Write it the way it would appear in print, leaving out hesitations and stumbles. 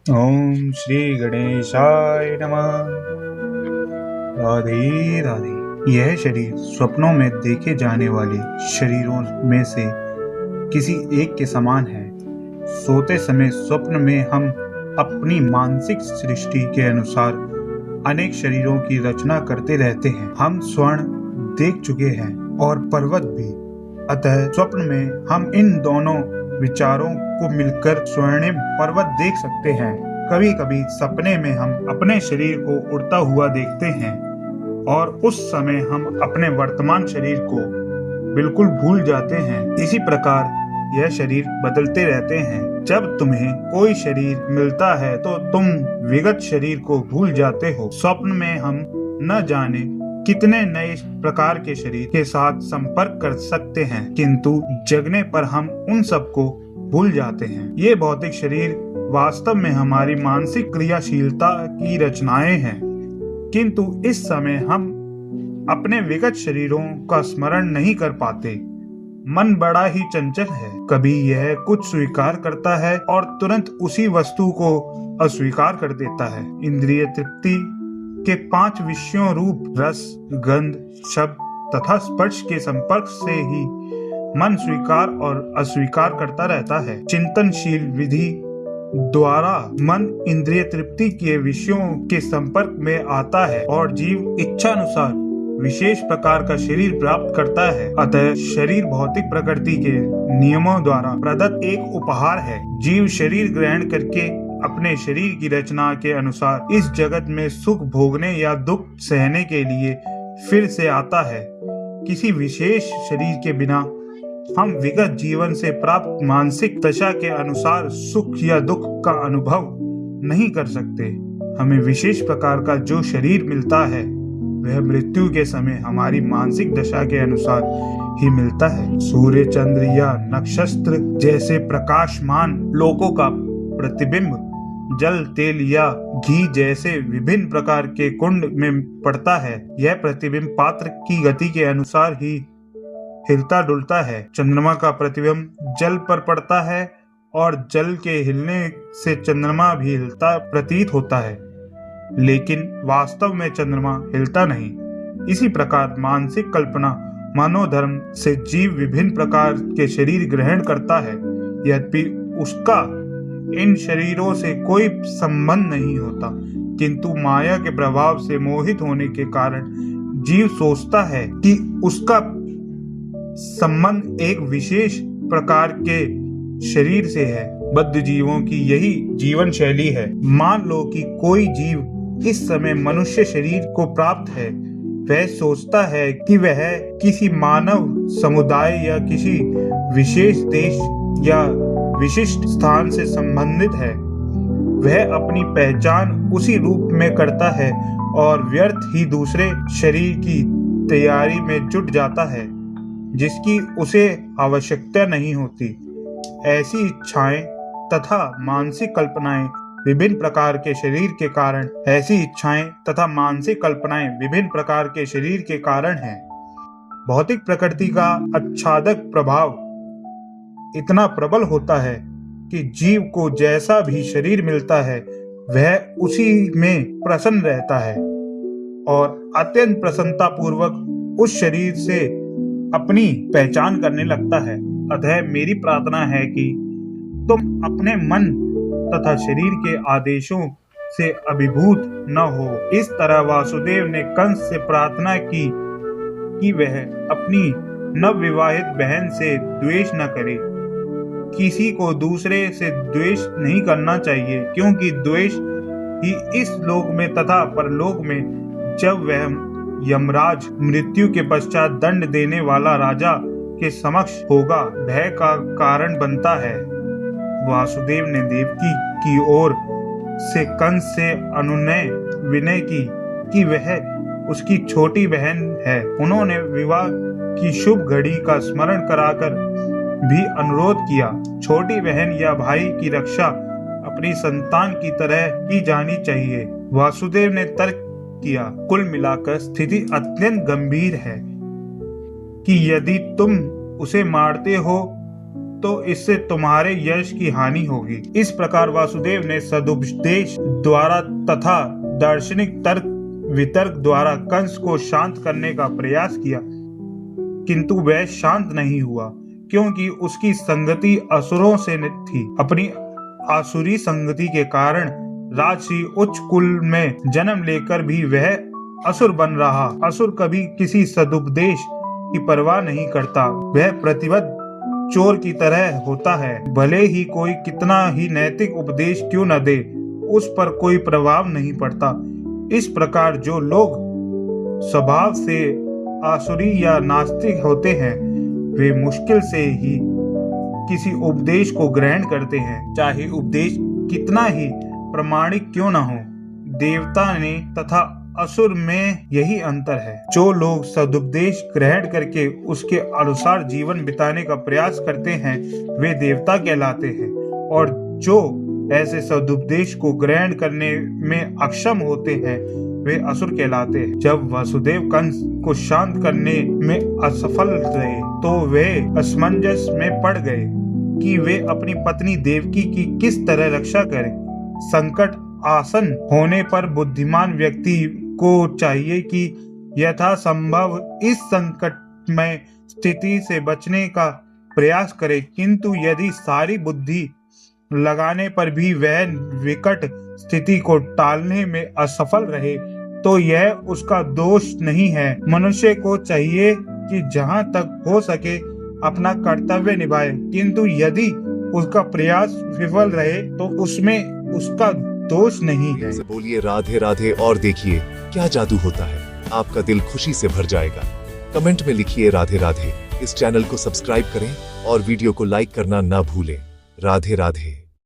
ओम श्री गणेशाय नमः। राधे राधे। यह शरीर स्वप्नों में देखे जाने वाले शरीरों में से किसी एक के समान है। सोते समय स्वप्न में हम अपनी मानसिक सृष्टि के अनुसार अनेक शरीरों की रचना करते रहते हैं। हम स्वर्ण देख चुके हैं और पर्वत भी, अतः स्वप्न में हम इन दोनों विचारों को मिलकर स्वर्णिम पर्वत देख सकते हैं। कभी कभी सपने में हम अपने शरीर को उड़ता हुआ देखते हैं और उस समय हम अपने वर्तमान शरीर को बिल्कुल भूल जाते हैं। इसी प्रकार यह शरीर बदलते रहते हैं। जब तुम्हें कोई शरीर मिलता है तो तुम विगत शरीर को भूल जाते हो। स्वप्न में हम न जाने कितने नए प्रकार के शरीर के साथ संपर्क कर सकते हैं, किंतु जगने पर हम उन सबको भूल जाते हैं। ये भौतिक शरीर वास्तव में हमारी मानसिक क्रियाशीलता की रचनाएं हैं, किंतु इस समय हम अपने विगत शरीरों का स्मरण नहीं कर पाते। मन बड़ा ही चंचल है, कभी यह कुछ स्वीकार करता है और तुरंत उसी वस्तु को अस्वीकार कर देता है। इंद्रिय तृप्ति के 5 विषयों रूप रस, गंध, शब्द तथा स्पर्श के संपर्क से ही मन स्वीकार और अस्वीकार करता रहता है। चिंतनशील विधि द्वारा मन इंद्रिय तृप्ति के विषयों के संपर्क में आता है और जीव इच्छा अनुसार विशेष प्रकार का शरीर प्राप्त करता है। अतः शरीर भौतिक प्रकृति के नियमों द्वारा प्रदत्त एक उपहार है। जीव शरीर ग्रहण करके अपने शरीर की रचना के अनुसार इस जगत में सुख भोगने या दुख सहने के लिए फिर से आता है। किसी विशेष शरीर के बिना हम विगत जीवन से प्राप्त मानसिक दशा के अनुसार सुख या दुख का अनुभव नहीं कर सकते। हमें विशेष प्रकार का जो शरीर मिलता है वह मृत्यु के समय हमारी मानसिक दशा के अनुसार ही मिलता है। सूर्य, चंद्र या नक्षत्र जैसे प्रकाशमान लोकों का प्रतिबिंब जल, तेल या घी जैसे विभिन्न प्रकार के कुंड में पड़ता है। यह प्रतिबिंब पात्र की गति के अनुसार ही हिलता डुलता है। चंद्रमा का प्रतिबिंब जल पर पड़ता है और जल के हिलने से चंद्रमा भी हिलता प्रतीत होता है, लेकिन वास्तव में चंद्रमा हिलता नहीं। इसी प्रकार मानसिक कल्पना मनोधर्म से जीव विभिन्न प्रकार के शरीर ग्रहण करता है, यद्यपि उसका इन शरीरों से कोई संबंध नहीं होता, किंतु माया के प्रभाव से मोहित होने के कारण जीव सोचता है कि उसका संबंध एक विशेष प्रकार के शरीर से है। बद्ध जीवों की यही जीवन शैली है। मान लो कि कोई जीव इस समय मनुष्य शरीर को प्राप्त है। वह सोचता है कि वह किसी मानव समुदाय या किसी विशेष देश या विशिष्ट स्थान से संबंधित है। वह अपनी पहचान उसी रूप में करता है और व्यर्थ ही दूसरे शरीर की तैयारी में जुट जाता है जिसकी उसे आवश्यकता नहीं होती। ऐसी इच्छाएं तथा मानसिक कल्पनाएं विभिन्न प्रकार के शरीर के कारण हैं। भौतिक प्रकृति का आच्छादक प्रभाव इतना प्रबल होता है कि जीव को जैसा भी शरीर मिलता है वह उसी में प्रसन्न रहता है और अत्यंत प्रसन्नता पूर्वक उस शरीर से अपनी पहचान करने लगता है। अतः मेरी प्रार्थना है कि तुम अपने मन तथा शरीर के आदेशों से अभिभूत न हो। इस तरह वासुदेव ने कंस से प्रार्थना की कि वह अपनी नवविवाहित बहन से द्वेष न करे। किसी को दूसरे से द्वेष नहीं करना चाहिए, क्योंकि द्वेष ही इस लोक में तथा परलोक में जब वह यमराज मृत्यु के पश्चात दंड देने वाला राजा के समक्ष होगा भय का कारण बनता है। वासुदेव ने देवकी की ओर से कंस से अनुनय विनय की कि वह उसकी छोटी बहन है। उन्होंने विवाह की शुभ घड़ी का स्मरण कराकर भी अनुरोध किया। छोटी बहन या भाई की रक्षा अपनी संतान की तरह की जानी चाहिए। वासुदेव ने तर्क किया, कुल मिलाकर स्थिति अत्यंत गंभीर है कि यदि तुम उसे मारते हो तो इससे तुम्हारे यश की हानि होगी। इस प्रकार वासुदेव ने सदुपदेश द्वारा तथा दार्शनिक तर्क वितर्क द्वारा कंस को शांत करने का प्रयास किया, किंतु वह शांत नहीं हुआ, क्योंकि उसकी संगति असुरों से थी। अपनी आसुरी संगति के कारण राजसी उच्च कुल में जन्म लेकर भी वह असुर बन रहा। असुर कभी किसी सदुपदेश की परवाह नहीं करता, वह प्रतिबद्ध चोर की तरह होता है। भले ही कोई कितना ही नैतिक उपदेश क्यों न दे, उस पर कोई प्रभाव नहीं पड़ता। इस प्रकार जो लोग स्वभाव से आसुरी या नास्तिक होते हैं, वे मुश्किल से ही किसी उपदेश को ग्रहण करते हैं, चाहे उपदेश कितना ही प्रामाणिक क्यों न हो। देवता ने तथा असुर में यही अंतर है। जो लोग सदुपदेश ग्रहण करके उसके अनुसार जीवन बिताने का प्रयास करते हैं, वे देवता कहलाते हैं, और जो ऐसे सदुपदेश को ग्रहण करने में अक्षम होते हैं, वे असुर कहलाते हैं। जब वासुदेव कंस को शांत करने में असफल रहे, तो वे असमंजस में पड़ गए कि वे अपनी पत्नी देवकी की किस तरह रक्षा करें। संकट आसन होने पर बुद्धिमान व्यक्ति को चाहिए कि यथासंभव इस संकटमय स्थिति से बचने का प्रयास करे, किंतु यदि सारी बुद्धि लगाने पर भी वह विकट स्थिति को टालने में असफल रहे, तो यह उसका दोष नहीं है। मनुष्य को चाहिए कि जहां तक हो सके अपना कर्तव्य निभाए, किंतु यदि उसका प्रयास विफल रहे तो उसमें उसका दोष नहीं है। बोलिए राधे राधे और देखिए क्या जादू होता है, आपका दिल खुशी से भर जाएगा। कमेंट में लिखिए राधे राधे। इस चैनल को सब्सक्राइब करें और वीडियो को लाइक करना ना भूलें। राधे राधे।